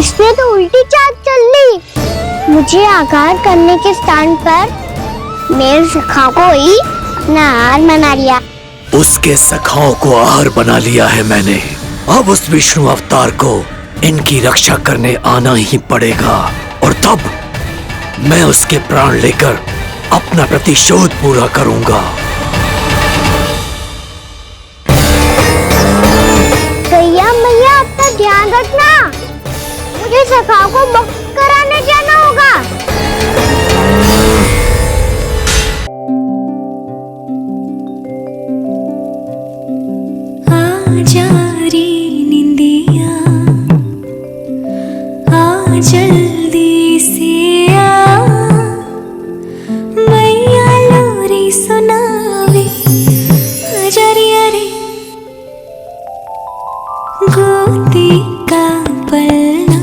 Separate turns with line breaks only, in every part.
इसने तो उल्टी चाल चल ली। मुझे आघात करने के स्थान पर मेरे सखा को ही अपना आहार बना लिया।
उसके सखाओं को आहार बना लिया है मैंने। अब उस विष्णु अवतार को इनकी रक्षा करने आना ही पड़ेगा, और तब मैं उसके प्राण लेकर अपना प्रतिशोध पूरा करूंगा।
भैया मैया अपना ध्यान रखना, मुझे सखा को मुक्त कराने जाना होगा।
आजा रे निंदिया, आ जल्दी से आ, मैया लोरी सुनावे। आजा रे अरे गोदी का पलना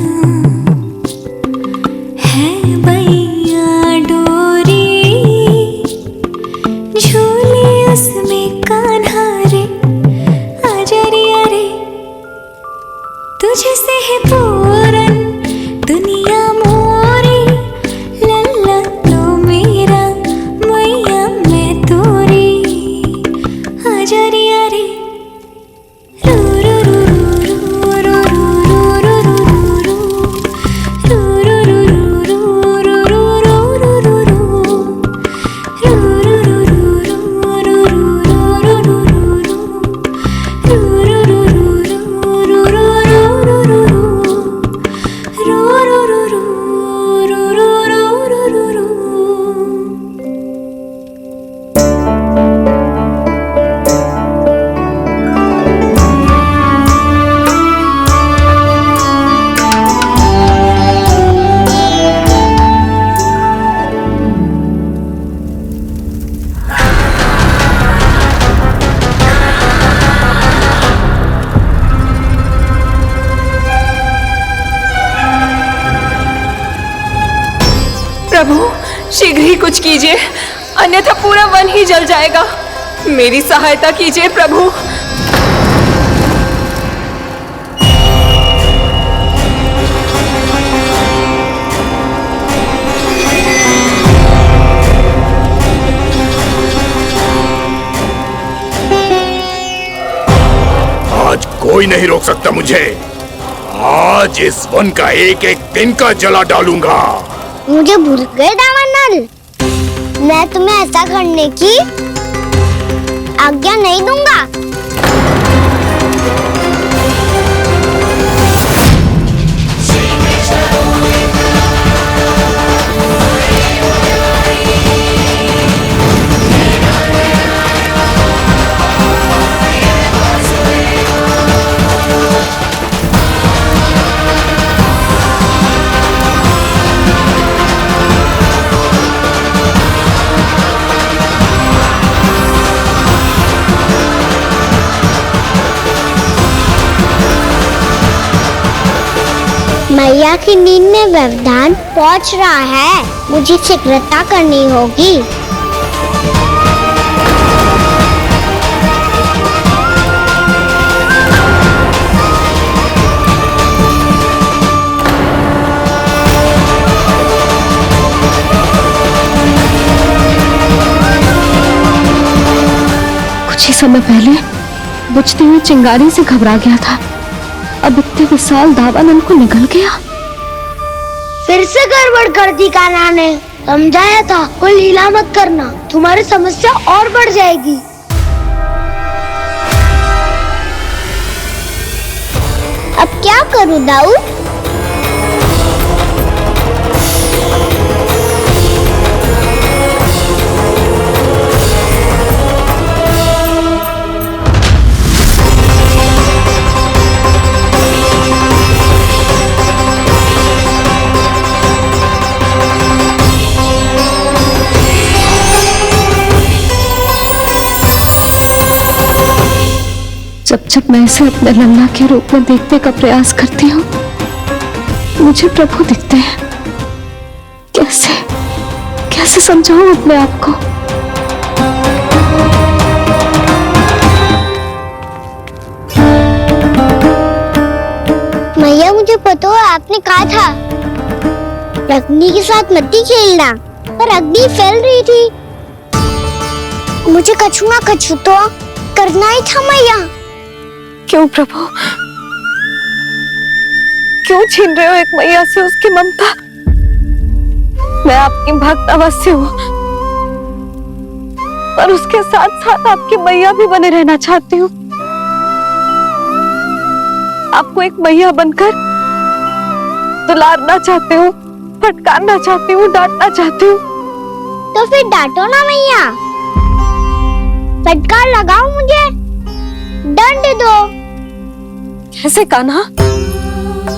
है बैया डोरी, झूले उसमें कान्हा रे। आजा रे अरे तुझसे है पूरन दुनिया मोरी, लल्ला तो मेरा मैया मैं तोरी। आजा रे अरे रू रू रू रू रू रू रू रू
प्रभु शीघ्र ही कुछ कीजिए, अन्यथा पूरा वन ही जल जाएगा। मेरी सहायता कीजिए प्रभु।
आज कोई नहीं रोक सकता मुझे। आज इस वन का एक एक दिन का जला डालूंगा।
मुझे भूल गए दामानल, मैं तुम्हें ऐसा करने की आज्ञा नहीं दूंगा। मैया की नींद में व्यवधान पहुंच रहा है, मुझे शीघ्रता करनी होगी।
कुछ ही समय पहले बुझती हुई चिंगारी से घबरा गया था, अब इतने विशाल दावानल को निगल गया।
फिर से गड़बड़ कर दी कान्हा ने। समझाया था कोई लीला मत करना, तुम्हारी समस्या और बढ़ जाएगी। अब क्या करूं दाऊ?
जब जब मैं इसे अपने लल्ला के रूप में देखने का प्रयास करती हूँ, मुझे प्रभु दिखते हैं। कैसे कैसे समझाऊं अपने आप को?
मैया मुझे पतो आपने कहा था अग्नि के साथ मत ही खेलना, पर अग्नि फैल रही थी। मुझे कछु ना कछु तो करना ही था मैया।
क्यों प्रभु, क्यों छीन रहे हो एक मैया से उसकी ममता? मैं आपकी भक्त अवश्य हूँ, पर उसके साथ साथ आपकी मैया भी बने रहना चाहती हूँ। आपको एक मैया बनकर दुलारना चाहती हूँ, फटकारना चाहती हूँ, डांटना चाहती हूँ।
तो फिर डांटो ना मैया, फटकार लगाओ, मुझे दंड दो।
कैसे कान्हा?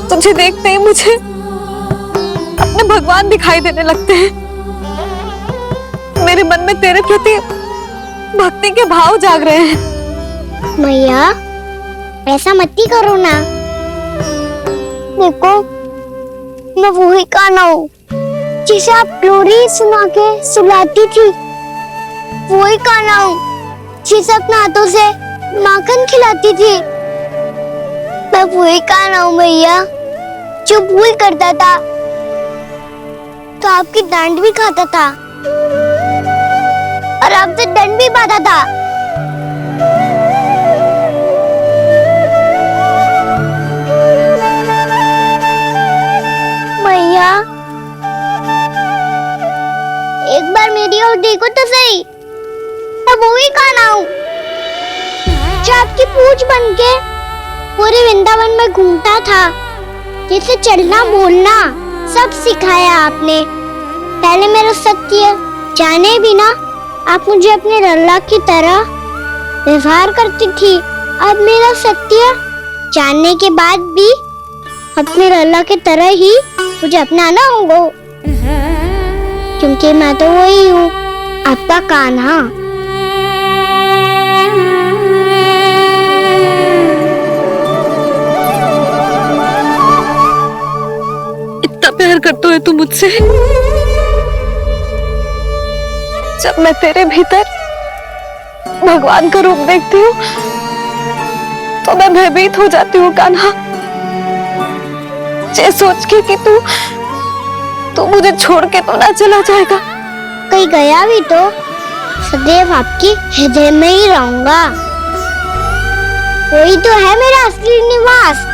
तुझे देखते ही मुझे अपने भगवान दिखाई देने लगते हैं। मेरे मन में तेरे प्रति भक्ति के भाव जाग रहे हैं।
मैया ऐसा मत ही करो ना। देखो मैं वही कान्हा हूँ जिसे आप लोरी सुना के सुलाती थी। वही कान्हा हूँ जिसे अपने हाथों से माखन खिलाती थी। मैं वही कान्हा हूँ मैया जो भूल करता था तो आपकी डांट भी खाता था और आपसे दंड भी पाता था। मैया एक बार मेरी ओर देखो तो सही। मैं वही कान्हा हूँ जो आपकी पूंछ बनके पूरे वृंदावन में घूमता था, जिसे चलना बोलना सब सिखाया आपने। पहले मेरा सत्य जाने बिना आप मुझे अपने लल्ला की तरह व्यवहार करती थी। अब मेरा सत्य जानने के बाद भी अपने लल्ला की तरह ही मुझे अपनाना होगा, क्योंकि मैं तो वही हूँ, आपका कान्हा।
इतना प्यार करते हो तू मुझसे? जब मैं तेरे भीतर भगवान का रूप देखती हूँ तो मैं भयभीत हो जाती हूँ कान्हा। ये सोच के कि तू मुझे छोड़ के तो ना चला जाएगा।
कहीं गया भी तो सदैव आपके हृदय में ही रहूंगा। वही तो है मेरा असली निवास।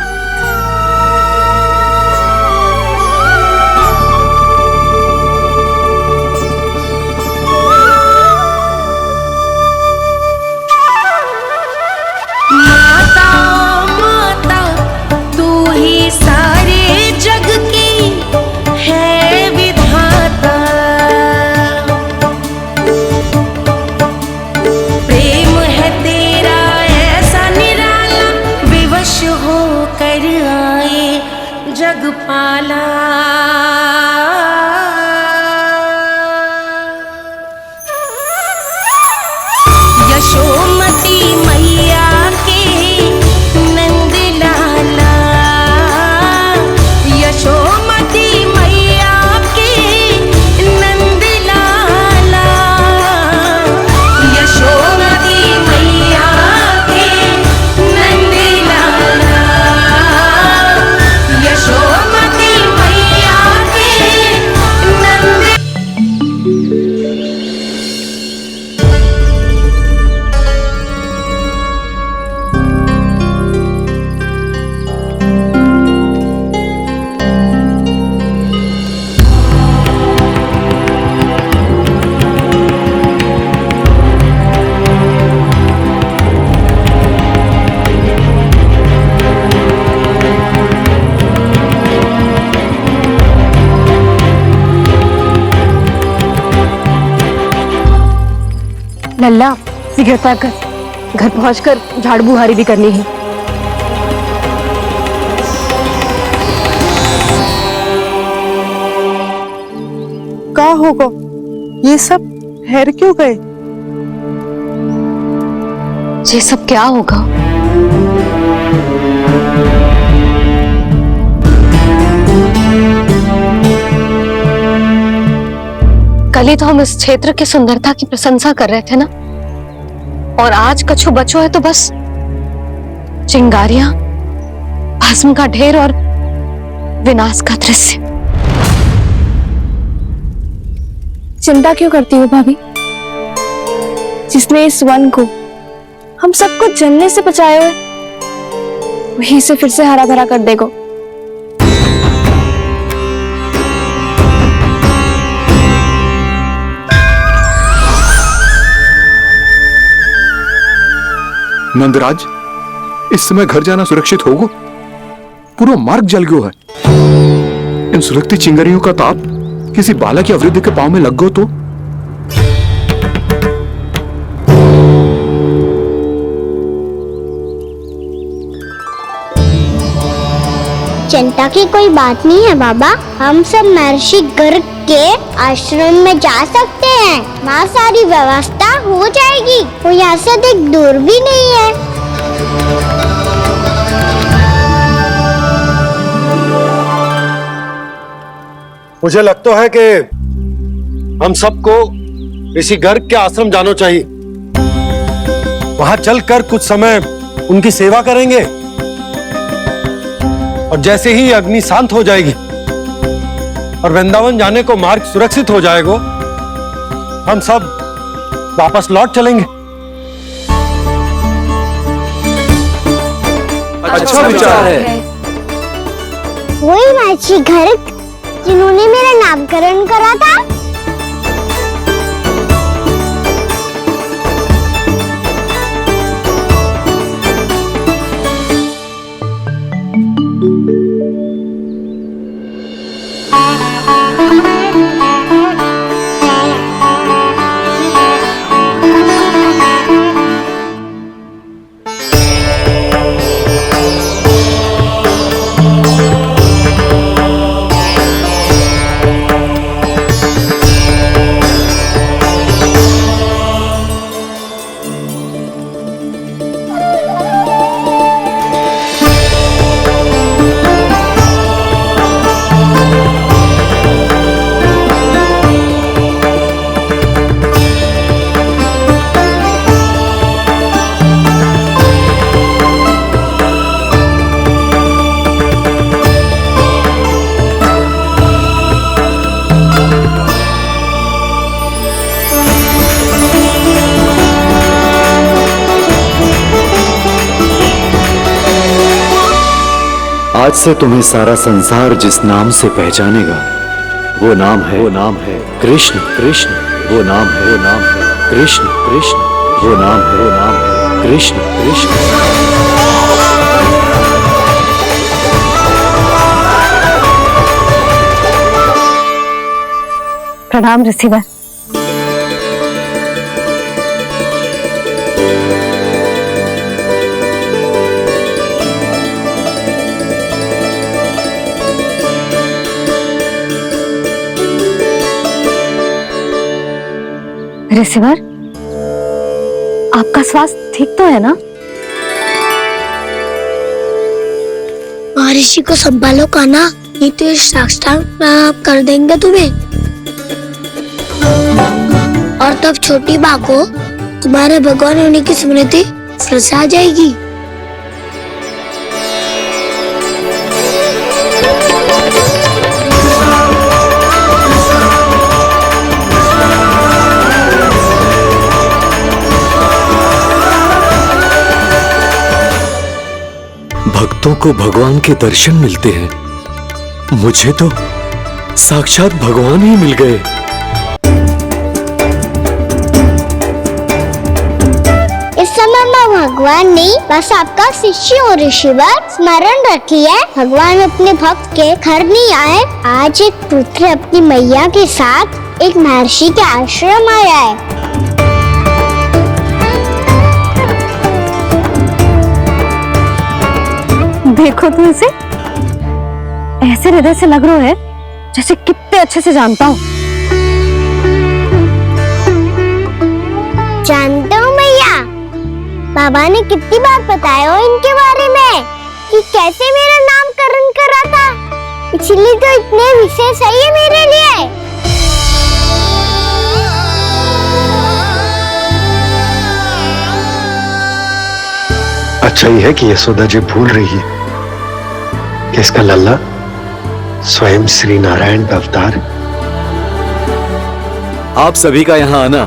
लल्ला सिगरेट पैक कर, घर पहुंचकर झाड़ बुहारी भी करनी है।
क्या होगा? ये सब ठहर क्यों गए?
ये सब क्या होगा? कल ही तो हम इस क्षेत्र की सुंदरता की प्रशंसा कर रहे थे ना, और आज कछु बचो है तो बस चिंगारियां, भस्म का ढेर और विनाश का दृश्य। चिंता क्यों करती हो भाभी? जिसने इस वन को, हम सबको जलने से बचाया है, वही इसे फिर से हरा भरा कर देगा।
नंदराज, इस समय घर जाना सुरक्षित होगा? पूरा मार्ग जल गयो है। इन सुलगती चिंगारियों का ताप किसी बालक या वृद्ध के पांव में लग गो तो?
चिंता की कोई बात नहीं है बाबा, हम सब महर्षि गर्ग के आश्रम में जा सकते हैं। वहाँ सारी व्यवस्था हो जाएगी, वो यहाँ से अधिक दूर भी नहीं है।
मुझे लगता है कि हम सबको ऋषि गर्ग के आश्रम जाना चाहिए। वहां चलकर कुछ समय उनकी सेवा करेंगे और जैसे ही अग्नि शांत हो जाएगी और वृंदावन जाने को मार्ग सुरक्षित हो जाएगा, हम सब वापस लौट चलेंगे।
अच्छा विचार है।
वही महर्षि गर्ग जिन्होंने मेरा नामकरण करा था।
आज से तुम्हें सारा संसार जिस नाम से पहचानेगा, वो नाम है कृष्ण। कृष्ण वो नाम है कृष्ण। कृष्ण वो नाम है कृष्ण। कृष्ण।
प्रणाम ऋषिवर। ऋषिवर, आपका स्वास्थ्य ठीक तो है ना?
महर्षि को संभालो कान्हा, नहीं तो ये साक्षात कर देंगे तुम्हें। और तब छोटी बा को तुम्हारे भगवान होने की स्मृति फिर से आ जाएगी।
भक्तों को भगवान के दर्शन मिलते हैं, मुझे तो साक्षात भगवान ही मिल गए।
इस समय मैं भगवान नहीं, बस आपका शिष्य हूँ ऋषिवर। स्मरण रखिए, भगवान अपने भक्त के घर नहीं आए। आज एक पुत्र अपनी मैया के साथ एक महर्षि के आश्रम आया है।
देखो तो इसे, ऐसे हृदय से लग रहा है जैसे कितने अच्छे से जानता हूँ।
जानता हूँ मैया, बाबा ने कितनी बार बताया हो इनके बारे में कि कैसे मेरा नामकरण करा था, इसलिए तो इतने विशेष है ये मेरे लिए।
अच्छा ही है कि यशोदा जी भूल रही है कि इसका लल्ला स्वयं श्री नारायण का अवतार।
आप सभी का यहाँ आना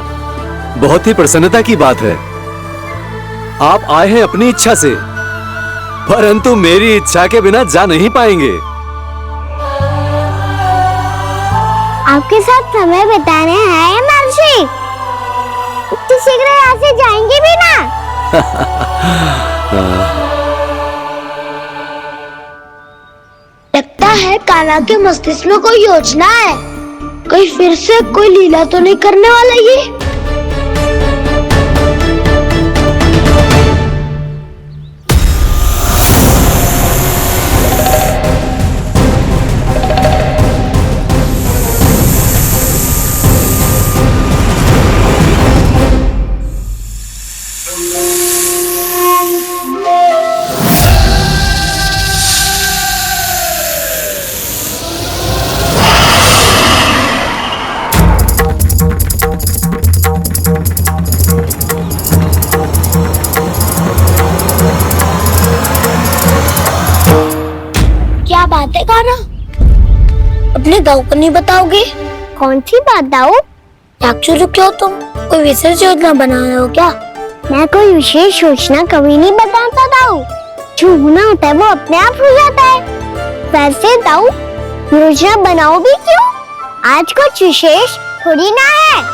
बहुत ही प्रसन्नता की बात है। आप आए हैं अपनी इच्छा से, परंतु मेरी इच्छा के बिना जा नहीं पाएंगे।
आपके साथ समय बिताने हैं महर्षि, इतनी शीघ्र यहाँ से जाएंगे भी ना? लगता है कान्हा के मस्तिष्क में कोई योजना है। कहीं फिर से कोई लीला तो नहीं करने वाला ये? क्या बात है कान्हा? अपने दाऊ को नहीं बताओगे? कौन सी बात दाऊ? राक्षस क्यों तुम? कोई विशेष योजना बना रहे हो क्या? मैं कोई विशेष योजना कभी नहीं बताता दाऊ। जो होना होता है वो अपने आप हो जाता है। वैसे दाऊ योजना बनाओ भी क्यों? आज कुछ विशेष थोड़ी ना है।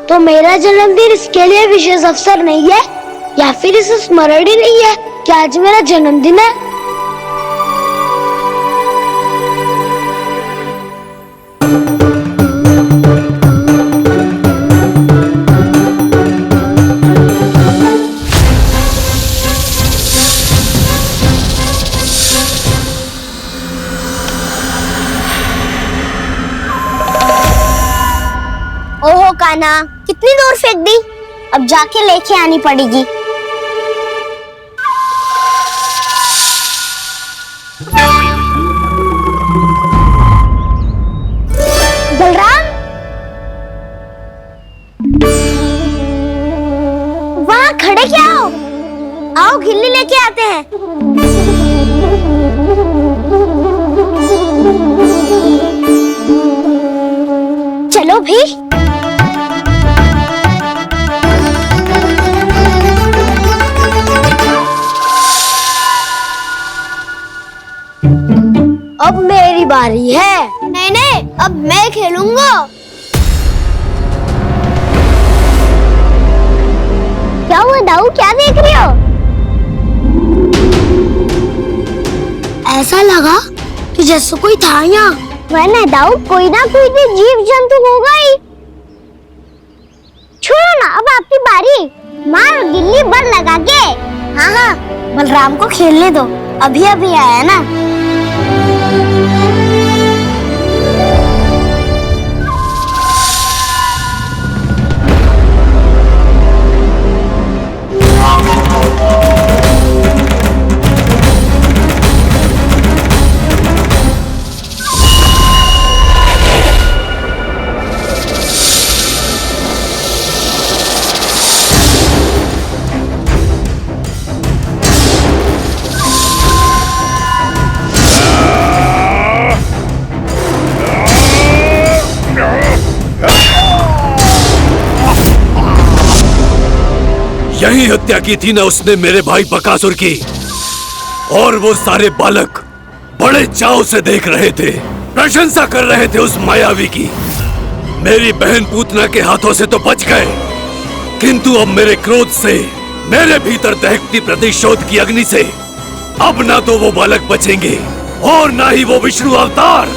तो मेरा जन्मदिन इसके लिए विशेष अवसर नहीं है, या फिर इसे स्मरण ही नहीं है कि आज मेरा जन्मदिन है? ओहो कान्हा, कितनी दूर फेंक दी? अब जाके लेके आनी पड़ेगी। बलराम, वहाँ खड़े क्या हो? आओ खिल्ली लेके आते हैं। चलो भी। अब मेरी बारी है। नहीं नहीं, अब मैं खेलूंगा। क्या हुआ दाऊ, क्या देख रही हो? ऐसा लगा कि जैसे कोई था यहाँ। वरना दाऊ कोई ना कोई भी जीव जंतु होगा ही। छोड़ो ना, अब आपकी बारी। मारो गिल्ली बर लगा के। हाँ हाँ, बलराम को खेलने दो, अभी अभी आया ना।
यही हत्या की थी ना उसने मेरे भाई बकासुर की, और वो सारे बालक बड़े चाव से देख रहे थे, प्रशंसा कर रहे थे उस मायावी की। मेरी बहन पूतना के हाथों से तो बच गए, किंतु अब मेरे क्रोध से, मेरे भीतर दहकती प्रतिशोध की अग्नि से अब ना तो वो बालक बचेंगे और ना ही वो विष्णु अवतार।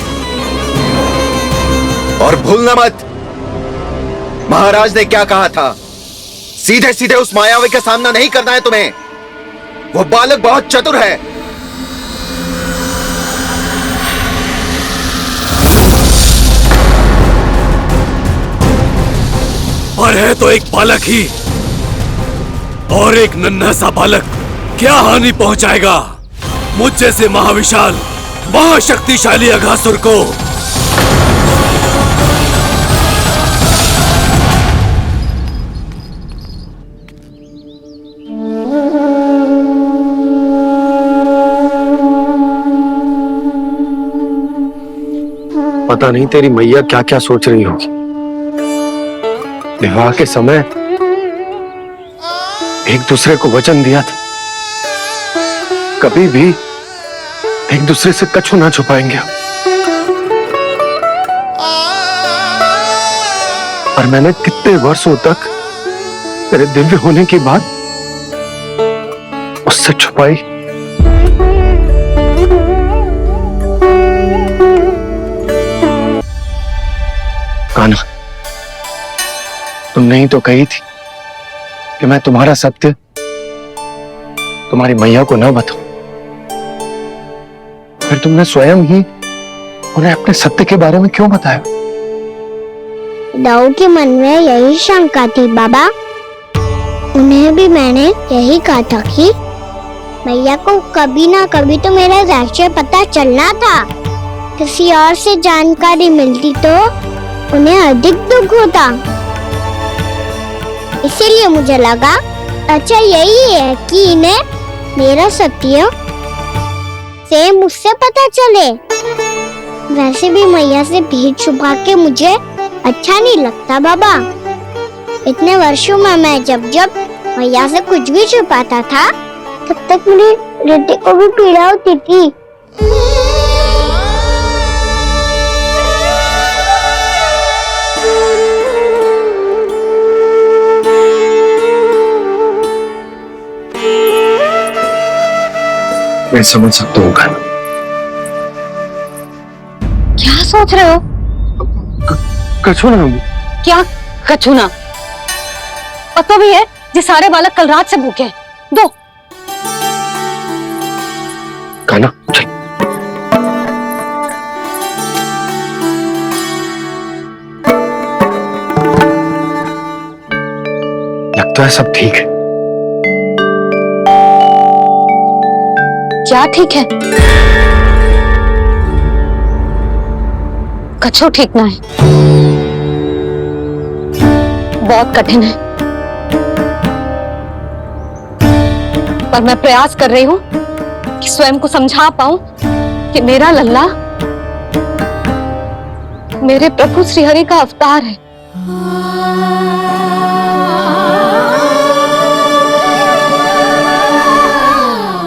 और भूलना मत, महाराज ने क्या कहा था, सीधे सीधे उस मायावी का सामना नहीं करना है तुम्हें। वो बालक बहुत चतुर है।
पर है तो एक बालक ही, और एक नन्हा सा बालक क्या हानि पहुंचाएगा मुझ जैसे महाविशाल महाशक्तिशाली अघासुर को।
पता नहीं तेरी मैया क्या क्या सोच रही होगी। विवाह के समय एक दूसरे को वचन दिया था, कभी भी एक दूसरे से कछु ना छुपाएंगे। और मैंने कितने वर्षों तक तेरे दिव्य होने की बात उससे छुपाई। कान्हा, तुमने ही तो कही थी कि मैं तुम्हारा सत्य तुम्हारी मैया को न बताऊं। फिर तुमने स्वयं ही उन्हें अपने सत्य के बारे में क्यों बताया?
दाऊ के मन में यही शंका थी बाबा। उन्हें भी मैंने यही कहा था कि मैया को कभी ना कभी तो मेरा रहस्य पता चलना था। किसी और से जानकारी मिलती तो उन्हें अधिक दुख होता। इसीलिए मुझे लगा अच्छा यही है कि इन्हें मेरा सत्य से मुझसे पता चले। वैसे भी मैया से भेद छुपा के मुझे अच्छा नहीं लगता बाबा। इतने वर्षों में मैं जब जब मैया से कुछ भी छुपाता था तब तक मेरी हृदय को भी पीड़ा होती थी।
मैं समझ सकता हूँ कान्हा।
क्या सोच रहे हो?
कछु ना।
क्या कछु ना? पता भी है ये सारे बालक कल रात से भूखे हैं। दो।
कान्हा चल। लगता है सब ठीक है।
क्या ठीक है? कछु ठीक ना है। बहुत कठिन है, पर मैं प्रयास कर रही हूं कि स्वयं को समझा पाऊं कि मेरा लल्ला मेरे प्रभु श्रीहरि का अवतार है।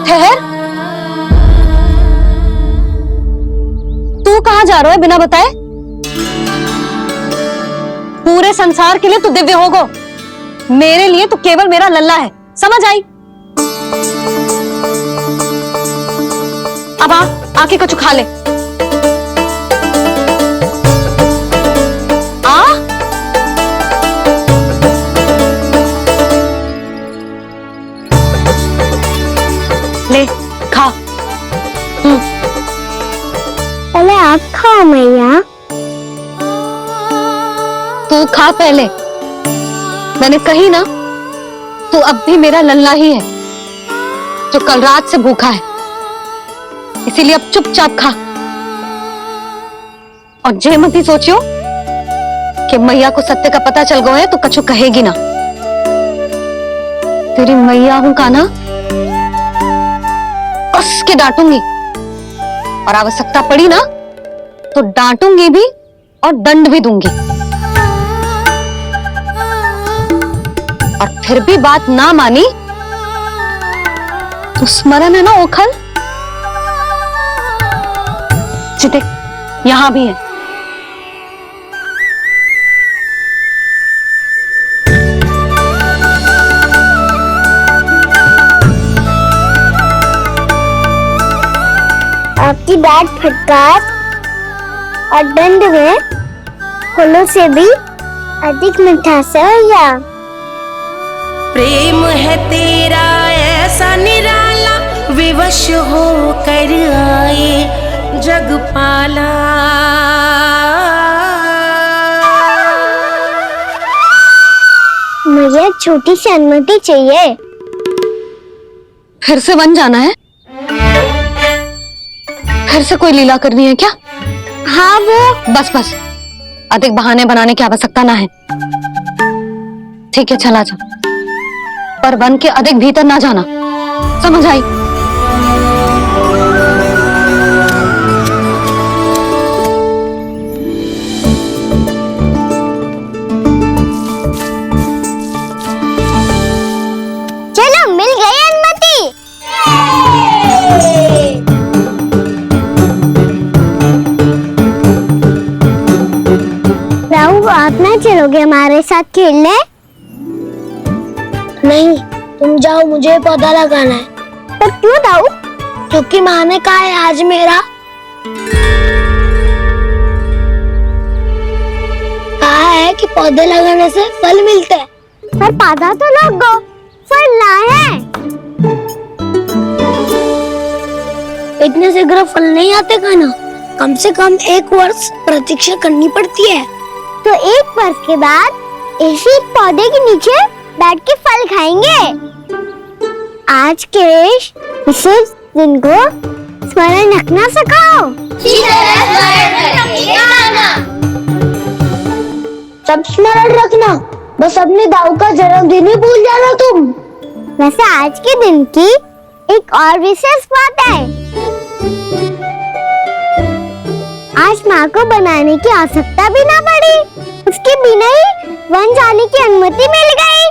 ठहर, तू कहां जा रहा है बिना बताए? पूरे संसार के लिए तू दिव्य होगो, मेरे लिए तू केवल मेरा लल्ला है। समझ आई? अब आके कुछ खा ले। आ ले खा।
पहले आप खाओ मैया।
तू खा पहले। मैंने कही ना, तू अब भी मेरा लल्ला ही है जो कल रात से भूखा है। इसीलिए अब चुपचाप खा और जे मत ही सोचियो कि मैया को सत्य का पता चल गया है तो कछु कहेगी ना। तेरी मैया हूं कान्हा, कस के डांटूंगी और आवश्यकता पड़ी ना तो डांटूंगी भी और दंड भी दूंगी। और फिर भी बात ना मानी तो स्मरण है ना ओखल? देख यहां भी है।
आपकी डांट फटकार और दंड में फूलों से भी अधिक मिठास है भैया।
प्रेम है तेरा ऐसा निराला, विवश हो कर आए जगपाला।
मुझे छोटी सी अनुमति चाहिए।
फिर से वन जाना है? फिर से कोई लीला करनी है क्या?
हाँ वो।
बस बस, अधिक बहाने बनाने की आवश्यकता ना है। ठीक है, चला जा, पर वन के अधिक भीतर ना जाना, समझ आई?
चलो, मिल गई अनुमति। राहु, आप ना चलोगे हमारे साथ खेलने? नहीं, तुम जाओ, मुझे पौधा लगाना है। पर क्यों दाऊ? क्योंकि माँ ने कहा है आज मेरा कहा है कि पौधे लगाने से फल मिलते हैं। पर पौधा तो लगो, फल ना है। इतने शीघ्र फल नहीं आते खाना, कम से कम 1 वर्ष प्रतीक्षा करनी पड़ती है। तो 1 वर्ष के बाद इसी पौधे के नीचे बैठ के फल खाएंगे। आज के विशेष दिन को स्मरण रखना सिखाओ। सब स्मरण रखना, बस अपने दाऊ का जन्मदिन ही भूल जाना तुम। वैसे आज के दिन की एक और विशेष बात है। आज माँ को बनाने की आवश्यकता भी ना पड़ी, उसके बिना ही वन जाने की अनुमति मिल गई।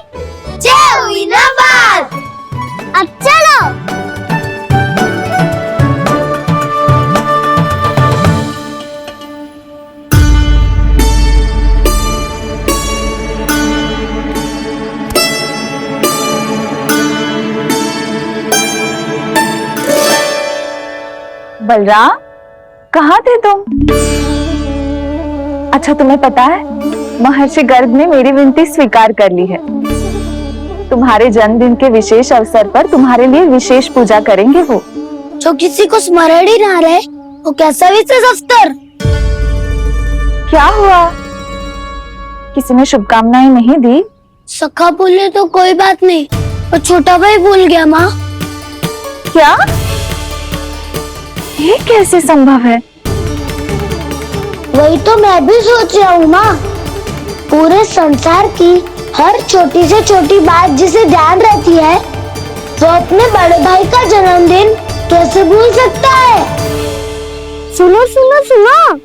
जय हुई ना बात। अब चलो।
बलराम, कहाँ थे तुम? अच्छा, तुम्हें पता है महर्षि गर्ग ने मेरी विनती स्वीकार कर ली है। तुम्हारे जन्मदिन के विशेष अवसर पर तुम्हारे लिए विशेष पूजा करेंगे वो।
जो किसी को स्मरण ही ना रहे, वो कैसा विशेष अवसर?
क्या हुआ? किसी ने शुभकामनाएं नहीं दी?
सखा भूले तो कोई बात नहीं, और छोटा भाई भूल गया माँ।
क्या? ये कैसे संभव है?
वही तो मैं भी सोच रहा हूँ माँ। पूरे संसार की हर छोटी से छोटी बात जिसे ध्यान रहती है, वो अपने बड़े भाई का जन्मदिन कैसे भूल सकता है? सुनो सुनो सुनो,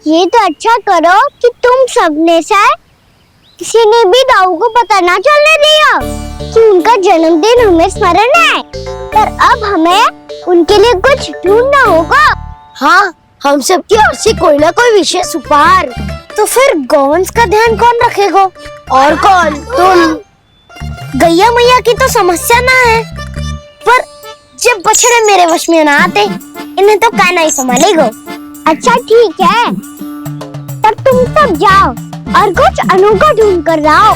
ये तो अच्छा करो कि तुम सबने से किसी ने भी दाऊ को पता ना चलने दिया कि उनका जन्मदिन हमें स्मरण है। पर अब हमें उनके लिए कुछ ढूंढना होगा। हाँ, हम सबकी ओर से कोई ना कोई विशेष उपहार। तो फिर गौवंश का ध्यान कौन रखेगा? और कौन? तुम। गैया मैया की तो समस्या ना है, पर जब बछड़े मेरे वश में ना आते, इन्हें तो कान्हा ही संभालेगा। अच्छा ठीक है, तब तुम सब जाओ और कुछ अनोखा ढूंढ कर लाओ।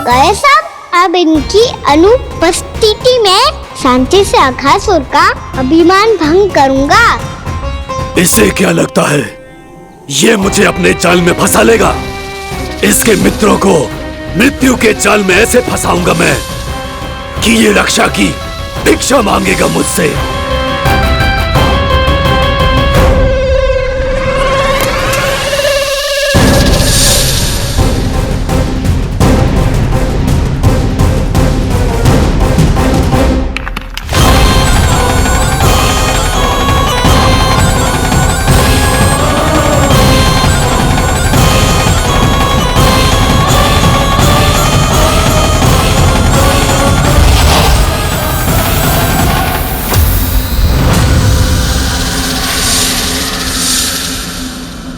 गए सब? अब इनकी अनुपस्थिति में शांति से अघासुर का अभिमान भंग करूंगा।
इसे क्या लगता है ये मुझे अपने जाल में फंसा लेगा? इसके मित्रों को मृत्यु के जाल में ऐसे फंसाऊंगा मैं कि ये रक्षा की भिक्षा मांगेगा मुझसे।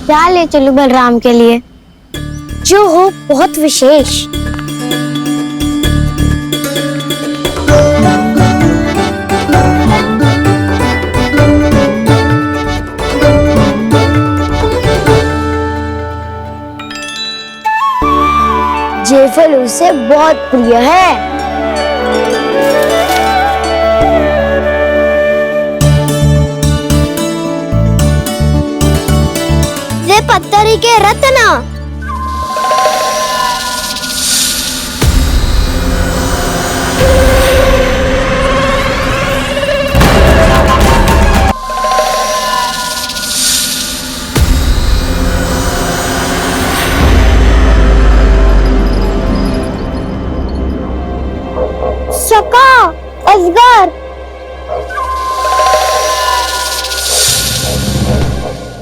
क्या ले चलूं बलराम के लिए जो हो बहुत विशेष? ये फल उसे बहुत प्रिय है। पत्थरी के रत्न। अजगर।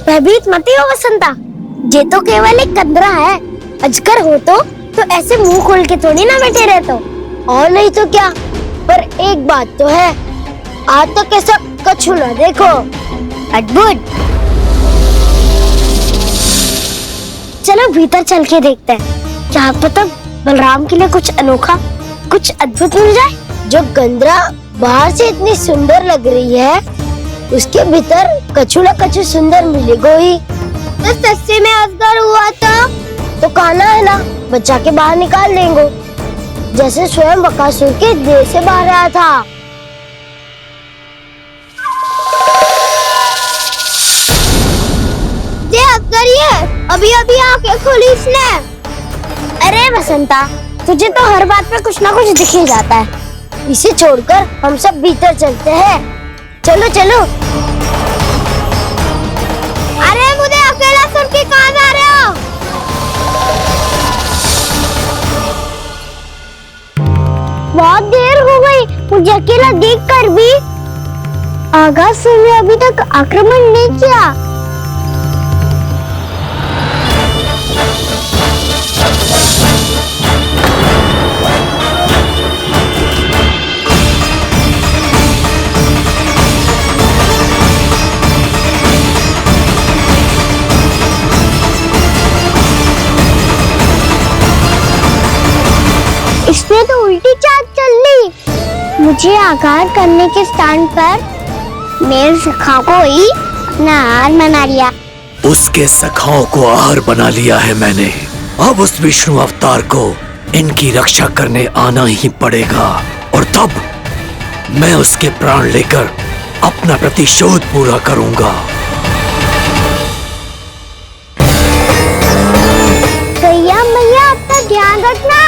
भयभीत मत हो वसंता, ये तो केवल एक कंदरा है। अजगर हो तो ऐसे मुंह खोल के थोड़ी ना बैठे रहते हो। और नहीं तो क्या, पर एक बात तो है, आज तक ऐसा कछु ना देखो। अद्भुत। चलो भीतर चल के देखते हैं, क्या पता बलराम के लिए कुछ अनोखा, कुछ अद्भुत मिल जाए। जो गंदरा बाहर से इतनी सुंदर लग रही है, उसके भीतर कछु न कछु सुंदर मिलेगा ही। तो सस्ते में अजगर हुआ तो काना है ना, बच्चा के बाहर निकाल देंगे, जैसे स्वयं बकासुर के देह से बाहर आया था। ये अजगर ही है, अभी अभी आंखें खोली इसने। अरे बसंता, तुझे तो हर बात पे कुछ ना कुछ दिख ही जाता है। इसे छोड़कर हम सब भीतर चलते हैं। चलो चलो। अरे मुझे अकेला सुन के कहाँ जा रहे हो? बहुत देर हो गई, मुझे अकेला देखकर भी। आगासुर ने अभी तक आक्रमण नहीं किया। इसने तो उल्टी चाल चल ली। मुझे आघात करने के स्थान पर मेरे सखा को ही अपना आहार बना लिया।
उसके सखाओं को आहार बना लिया है मैंने। अब उस विष्णु अवतार को इनकी रक्षा करने आना ही पड़ेगा, और तब मैं उसके प्राण लेकर अपना प्रतिशोध पूरा करूंगा।
भैया मैया, अपना ध्यान रखना,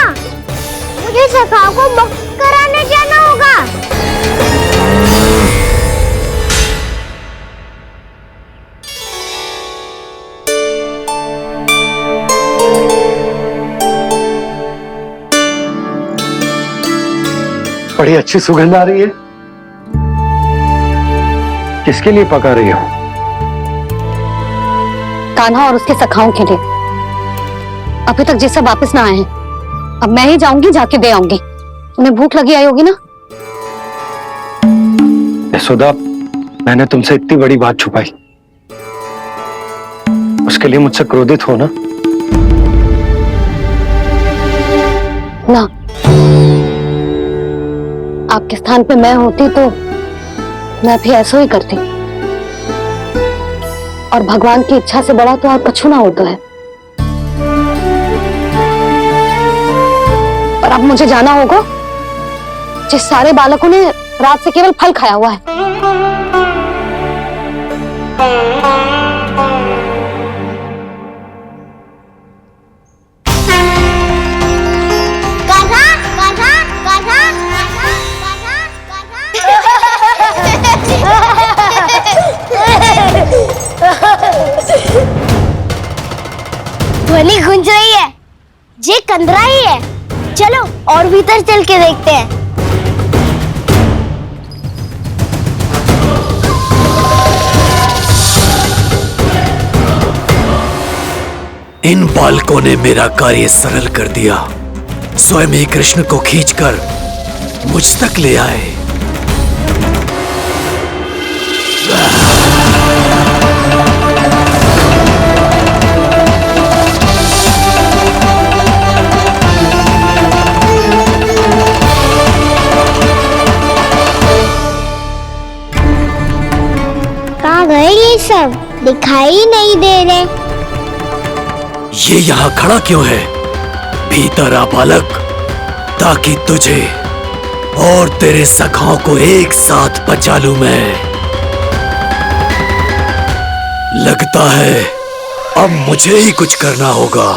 मुझे सखा को मुक्त कराने जाना होगा।
बड़ी अच्छी सुगंध आ रही है। किसके लिए पका रही हो?
कान्हा और उसके सखाओं के लिए। अभी तक ये सब वापस ना आए हैं, अब मैं ही जाऊंगी, जाके दे आऊंगी। उन्हें भूख लगी आई होगी ना।
यशोदा, मैंने तुमसे इतनी बड़ी बात छुपाई, उसके लिए मुझसे क्रोधित हो ना?
ना, आपके स्थान पे मैं होती तो मैं भी ऐसा ही करती, और भगवान की इच्छा से बड़ा तो और कछु ना होता है। और अब मुझे जाना होगा, जिस सारे बालकों ने रात से केवल फल खाया हुआ है।
कान्हा, कान्हा, कान्हा, ध्वनि गूंज रही है, ये कंदरा ही है। चलो और भीतर चल के देखते हैं।
इन बालकों ने मेरा कार्य सरल कर दिया। स्वयं ही कृष्ण को खींचकर मुझ तक ले आए।
कहाँ गए ये सब? दिखाई नहीं दे रहे।
ये यहाँ खड़ा क्यों है? भीतर आ बालक, ताकि तुझे और तेरे सखाओं को एक साथ बचा लूं मैं। लगता है अब मुझे ही कुछ करना होगा।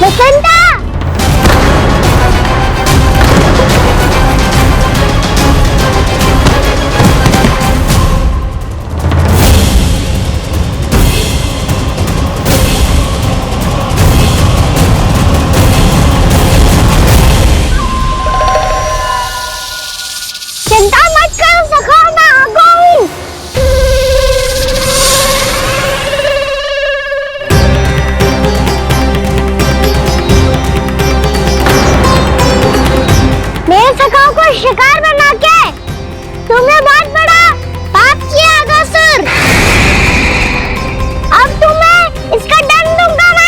वसंता! तुमने बहुत बड़ा पाप किया अगासुर। अब तुम्हें इसका दंड दूंगा मैं।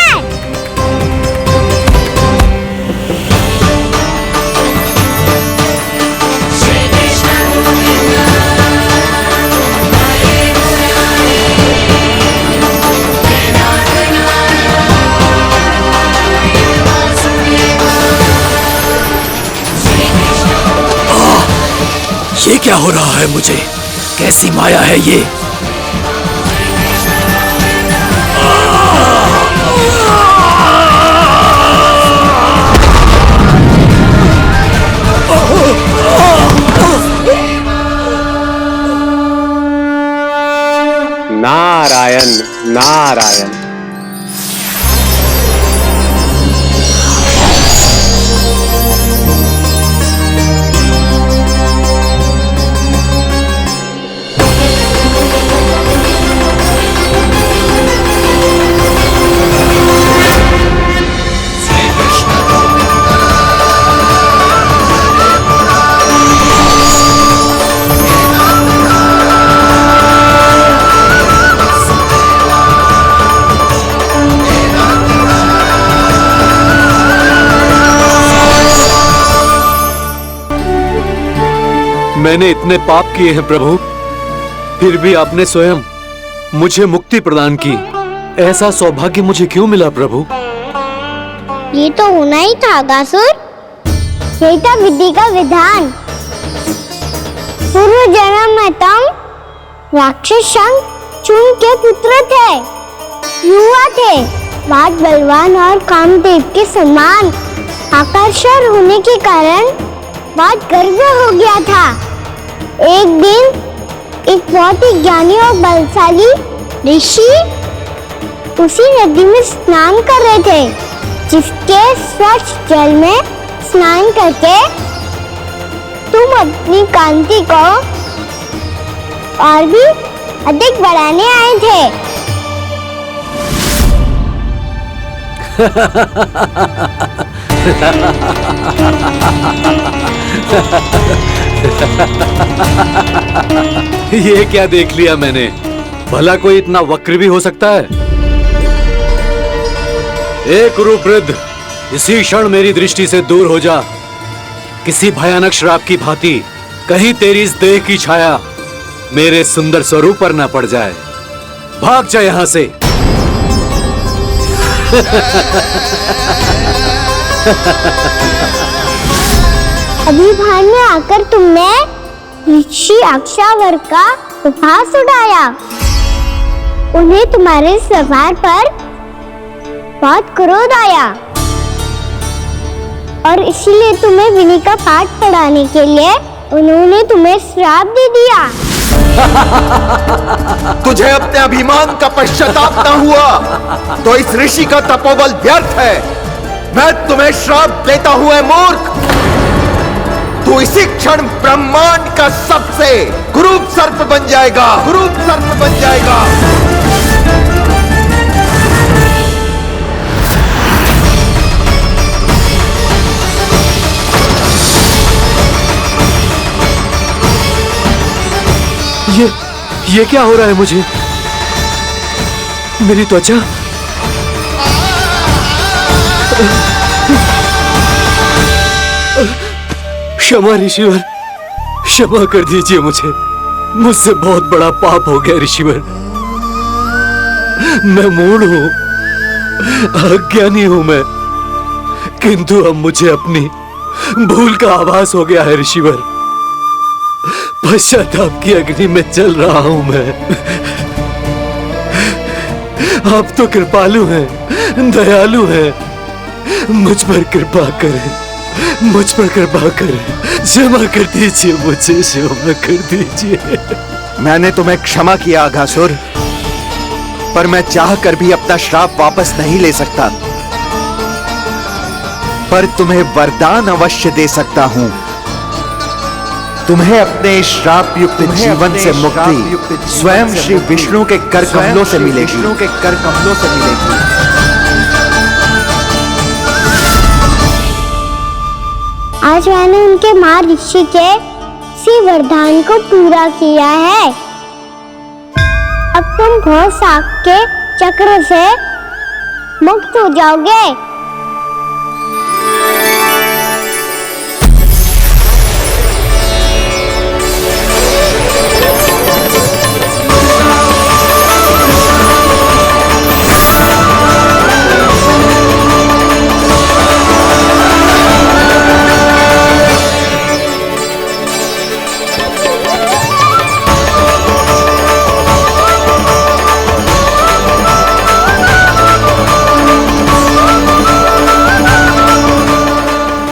ये क्या हो रहा है मुझे? कैसी माया है ये?
नारायण नारायण।
मैंने इतने पाप किए हैं प्रभु, फिर भी आपने स्वयं मुझे मुक्ति प्रदान की। ऐसा सौभाग्य मुझे क्यों मिला प्रभु?
ये तो होना ही था अगासुर। यही था विधि का विधान। पूर्व जन्म में तुम राक्षस चूर्ण के पुत्र थे, युवा थे, बहुत बलवान और कामदेव के समान आकर्षण होने के कारण बहुत गर्व हो गया था। एक दिन एक बहुत ही ज्ञानी और बलशाली ऋषि उसी नदी में स्नान कर रहे थे, जिसके स्वच्छ जल में स्नान करके तुम अपनी कांति को और भी अधिक बढ़ाने आए थे।
ये क्या देख लिया मैंने? भला कोई इतना वक्र भी हो सकता है? एक कुरुवृद्ध, इसी क्षण मेरी दृष्टि से दूर हो जा। किसी भयानक श्राप की भांति कहीं तेरी इस देह की छाया मेरे सुंदर स्वरूप पर न पड़ जाए। भाग जा यहां से।
अभी भान में आकर तुमने ऋषि अक्षावर का उपहास उड़ाया। उन्हें तुम्हारे व्यवहार पर बहुत क्रोध आया और इसीलिए तुम्हें विधि का पाठ पढ़ाने के लिए उन्होंने तुम्हें श्राप दे दिया।
तुझे अपने अभिमान का पश्चाताप न हुआ तो इस ऋषि का तपोबल व्यर्थ है। मैं तुम्हें श्राप देता हूं ऐ मूर्ख। तू इसी क्षण ब्रह्मांड का सबसे कुरूप सर्प बन जाएगा, कुरूप सर्प बन जाएगा।
ये क्या हो रहा है मुझे? मेरी त्वचा क्षमा ऋषिवर, क्षमा कर दीजिए मुझे। मुझसे बहुत बड़ा पाप हो गया ऋषिवर। मैं मूढ़ हूं, अज्ञानी हूं मैं, किंतु अब मुझे अपनी भूल का आभास हो गया है ऋषिवर। पश्चाताप की अग्नि में जल रहा हूं मैं। आप तो कृपालु हैं, दयालु हैं। मुझ पर कृपा करें, मुझ पर कृपा करें। क्षमा कर दीजिए मुझे, क्षमा कर दीजिए।
मैंने तुम्हें क्षमा किया अघासुर, पर मैं चाहकर भी अपना श्राप वापस नहीं ले सकता। पर तुम्हें वरदान अवश्य दे सकता हूं। तुम्हें अपने श्राप युक्त जीवन से मुक्ति स्वयं श्री विष्णु के कर कमलों से मिलेगी, विष्णु के कर कमलों से मिलेगी।
आज मैंने उनके मां ऋषि के उसी वरदान को पूरा किया है। अब तुम घोष साग के चक्र से मुक्त हो जाओगे।